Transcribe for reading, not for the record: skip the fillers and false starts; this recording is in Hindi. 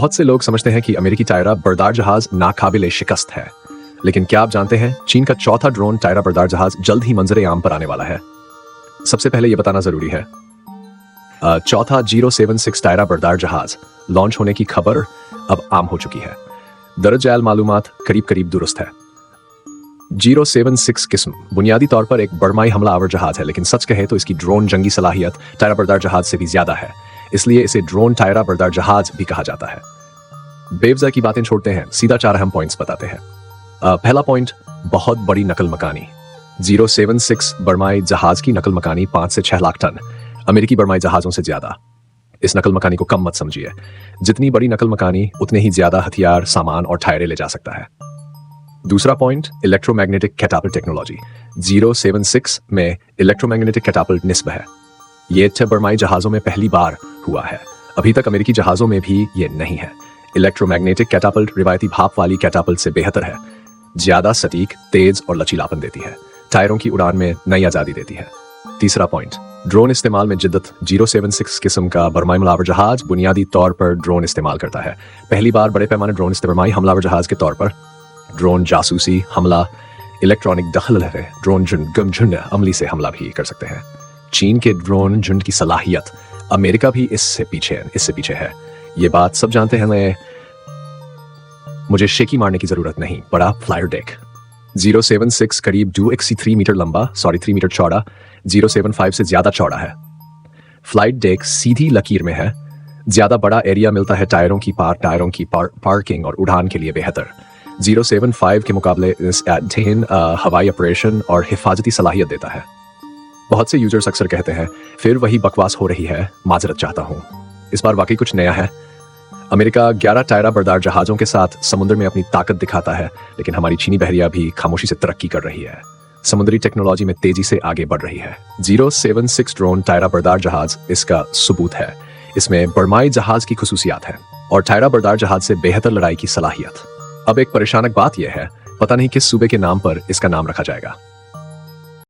बहुत से लोग समझते हैं कि अमेरिकी टायरा बरदार जहाज नाकाबिले शिकस्त है, लेकिन क्या आप जानते हैं चीन का चौथा ड्रोन टायरा बरदार जहाज जल्द ही मंजरे आम पर आने वाला है। सबसे पहले यह बताना जरूरी है, चौथा 076 टायरा बरदार जहाज लॉन्च होने की खबर अब आम हो चुकी है। दरअसल मालूमात करीब करीब दुरुस्त है। 076 किस्म बुनियादी तौर पर एक बरमाई हमला आवर जहाज है, लेकिन सच कहे तो इसकी ड्रोन जंगी सलाहियत टायरा बरदार जहाज से भी ज्यादा है, इसलिए इसे ड्रोन टायरा बरदार जहाज भी कहा जाता है। बेवजह की बातें छोड़ते हैं, सीधा 4 अहम पॉइंट्स बताते हैं। पहला पॉइंट, बहुत बड़ी नकल मकानी। 076 बरमाई जहाज की नकल मकानी 5 से 6 लाख टन, अमेरिकी बरमाई जहाजों से ज्यादा। इस नकल मकानी को कम मत समझिए, जितनी बड़ी नकल मकानी उतने ही ज्यादा हथियार, सामान और टायरे ले जा सकता है। दूसरा पॉइंट, इलेक्ट्रोमैग्नेटिक कैटापल्ट टेक्नोलॉजी। 076 में इलेक्ट्रोमैग्नेटिक कैटापल्ट निस्ब है। ये 6 बरमाई जहाजों में पहली बार हुआ है, अभी तक अमेरिकी जहाजों में भी ये नहीं है। इलेक्ट्रोमैग्नेटिक कैटापल्ट रिवायती भाप वाली कैटापल्ट से बेहतर है, ज्यादा सटीक, तेज और लचीलापन देती है, टायरों की उड़ान में नई आजादी देती है। तीसरा पॉइंट, ड्रोन इस्तेमाल में जिद्दत। 076 किस्म का बरमाई हमलावर जहाज बुनियादी तौर पर ड्रोन इस्तेमाल करता है। पहली बार बड़े पैमाने ड्रोन बरमाई हमलावर जहाज के तौर पर ड्रोन जासूसी, हमला, इलेक्ट्रॉनिक दखल है, ड्रोन झुंड अमली से हमला भी कर सकते हैं। चीन के ड्रोन झुंड की सलाहियत, अमेरिका भी इससे पीछे है। ये बात सब जानते हैं, मुझे शेकी मारने की जरूरत नहीं। बड़ा फ्लायर डेक। 076 करीब 2x3 मीटर लंबा, 3 मीटर चौड़ा, 075 से ज्यादा चौड़ा है। फ्लाइट डेक सीधी लकीर में है, ज्यादा बड़ा एरिया मिलता है टायरों की पार्किंग और उड़ान के लिए बेहतर। 075 के मुकाबले हवाई ऑपरेशन और हिफाजती सलाहियत देता है। बहुत से यूजर्स अक्सर कहते हैं फिर वही बकवास हो रही है, माजरत चाहता हूं। इस बार वाकई कुछ नया है। अमेरिका 11 टायरा बरदार जहाजों के साथ समुद्र में अपनी ताकत दिखाता है, लेकिन हमारी चीनी बहरिया भी खामोशी से तरक्की कर रही है, समुद्री टेक्नोलॉजी में तेजी से आगे बढ़ रही है। 076 ड्रोन टायरा बरदार जहाज इसका सबूत है। इसमें बरमाई जहाज की खुसूसियात है और टायरा बरदार जहाज से बेहतर लड़ाई की सलाहियत। अब एक परेशानक बात यह है, पता नहीं किस सूबे के नाम पर इसका नाम रखा जाएगा।